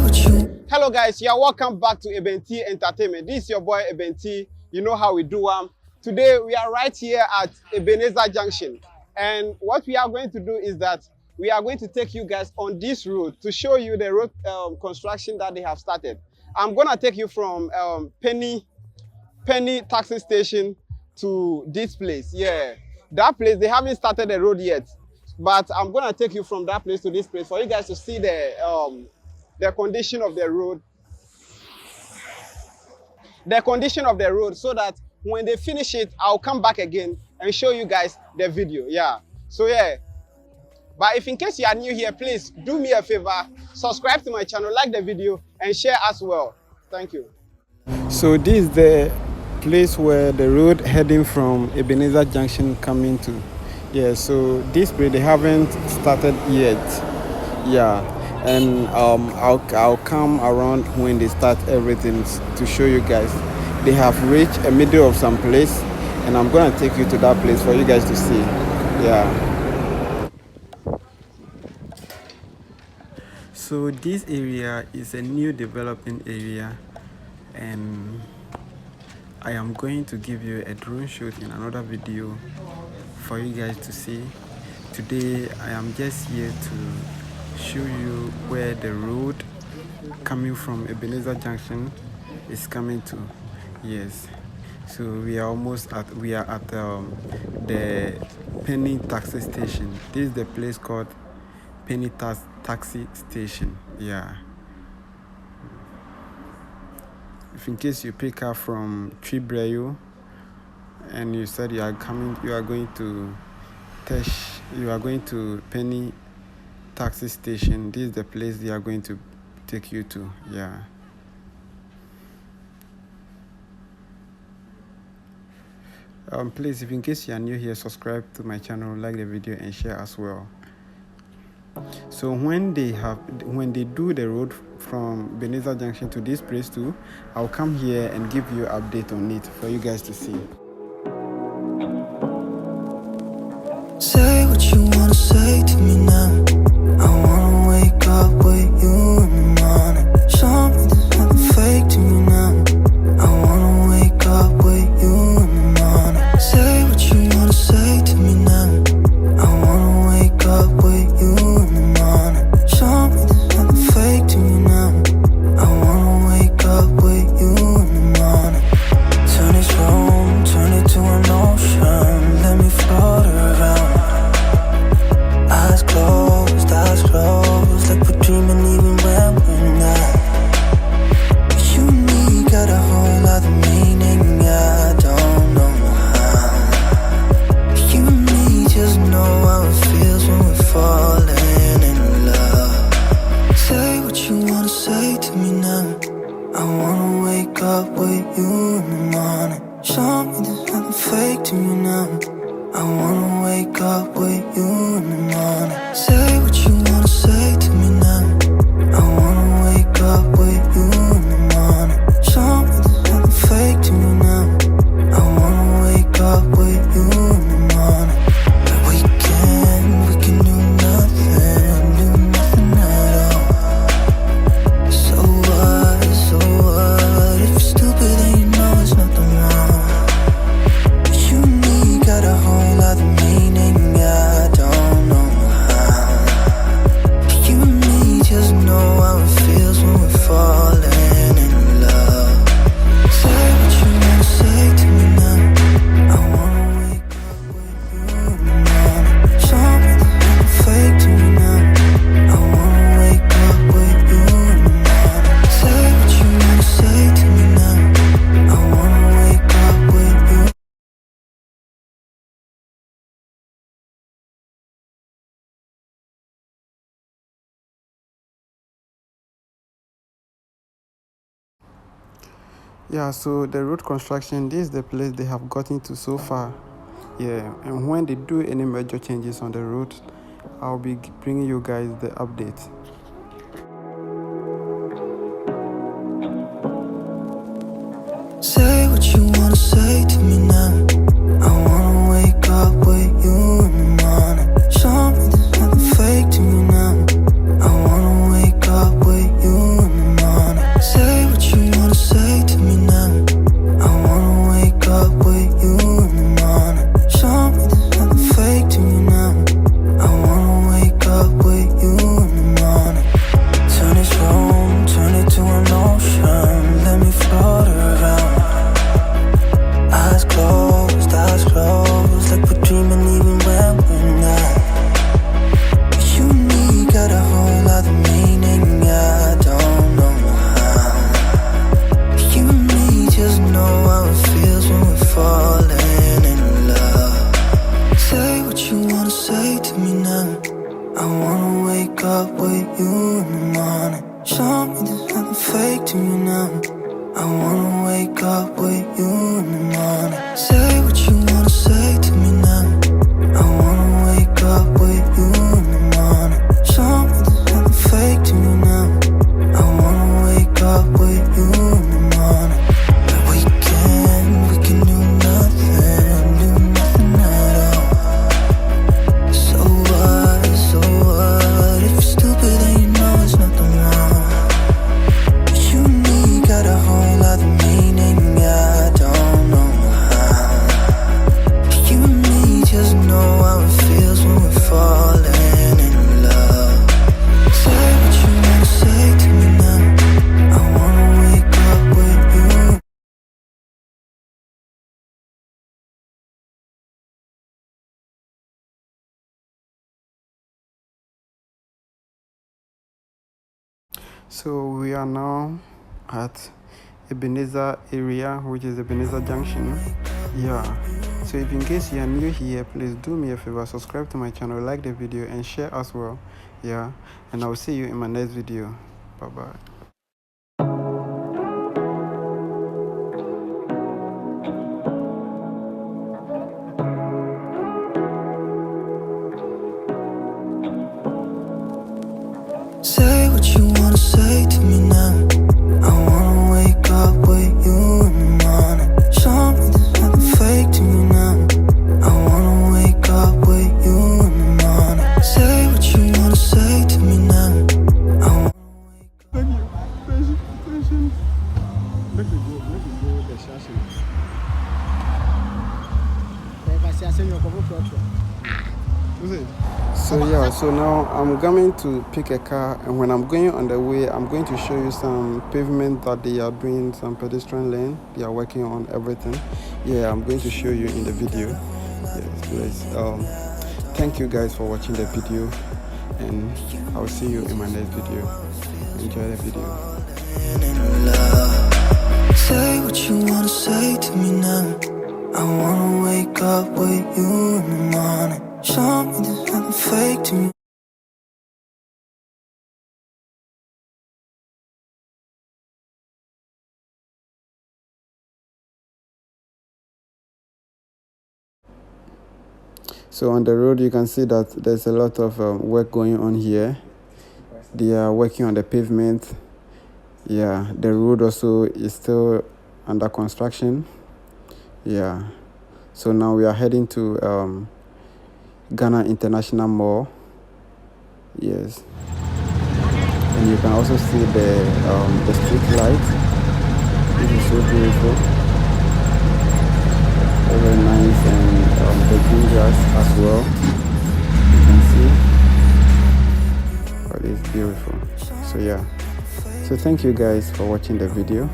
Hello guys, you are welcome back to Entertainment. This is your boy Eben. You know how we do. Today we are right here at Ebenezer Junction, and what we are going to do is that we are going to take you guys on this route to show you the road construction that they have started. I'm gonna take you from Peni taxi station to this place. Yeah, that place they haven't started the road yet, but I'm gonna take you from that place to this place for you guys to see the condition of the road. The condition of the road, so that when they finish it, I'll come back again and show you guys the video. Yeah. So yeah. But if in case you are new here, please do me a favor, subscribe to my channel, like the video, and share as well. Thank you. So this is the place where the road heading from Ebenezer Junction coming to. Yeah, so this place they haven't started yet. Yeah, and I'll come around when they start everything to show you guys. They have reached a middle of some place, and I'm gonna take you to that place for you guys to see. Yeah. So this area is a new developing area, and I am going to give you a drone shot in another video for you guys to see. Today I am just here to show you where the road coming from Ebenezer Junction is coming to. Yes, so we are at the Peni taxi station. This is the place called Peni taxi station. Yeah, if in case you pick up from Tribreyo and you said you are going to Peni taxi station, this is the place they are going to take you to. Yeah. Please, if in case you are new here, subscribe to my channel, like the video, and share as well. So when they do the road from Ebenezer Junction to this place too, I'll come here and give you an update on it for you guys to see. Say what you wanna say to me now. I wanna wake up with you in the morning. Show me there's nothing fake to me now. I wanna wake up with you in the morning. Say what you wanna say to me now. I wanna wake up with you in the morning. Show me there's nothing fake to me now. I wanna wake up with you in the morning. Turn this room, turn it to an ocean. Let me float around. Eyes closed, like we're dreaming even when we're not. You and me got a whole lot of meaning, I don't know how. You and me just know how it feels when we're falling in love. Say what you wanna say to me now. I wanna wake up with you in the morning. Show me there's nothing fake to me now. I wanna wake up with you in the morning. Say what you wanna say to me now. I wanna wake up with you in the morning. Show me there's nothing fake to me now. I wanna wake up with you in the morning. We can do nothing at all. So what, if you're stupid then you know there's nothing wrong. You and me got a whole lot of meaning, I don't know how. You and me just know how it feels when we're falling in love. Say what you wanna say to me now. I wanna wake up with you in the morning. Show me there's nothing fake to me now. I wanna wake up with you in the morning. Say what you wanna say to me now. I wanna wake up with you. Yeah, so the road construction, this is the place they have gotten to so far. Yeah, and when they do any major changes on the road, I'll be bringing you guys the update. Say what you wanna say to me now. I wanna wake up with you in the morning. Show me there's nothing fake to me now. I wanna wake up with you in the So we are now at Ebenezer area, which is Ebenezer Junction. Yeah. So if in case you are new here, please do me a favor, subscribe to my channel, like the video, and share as well. Yeah. And I will see you in my next video. Bye bye. Say what you wanna say to me now. I wanna wake up with you in the morning. Show me there's nothing fake to me now. I wanna wake up with you in the morning. Say what you wanna say to me now. I wanna wake up. Thank you. Patient. Let me go the shashing. So yeah, so now I'm coming to pick a car, and when I'm going on the way, I'm going to show you some pavement that they are doing, some pedestrian lane. They are working on everything. Yeah, I'm going to show you in the video. Yes, please. Thank you guys for watching the video, and I'll see you in my next video. Enjoy the video. Say what you wanna say to me now. I wanna wake up with you in the morning. Show me there's nothing fake to me. So on the road, you can see that there's a lot of work going on here. They are working on the pavement. Yeah, the road also is still under construction. Yeah, so now we are heading to Ghana International Mall. Yes, and you can also see the street light. This is so beautiful, very nice, and the green grass as well. You can see, oh, it's beautiful. So yeah, so thank you guys for watching the video.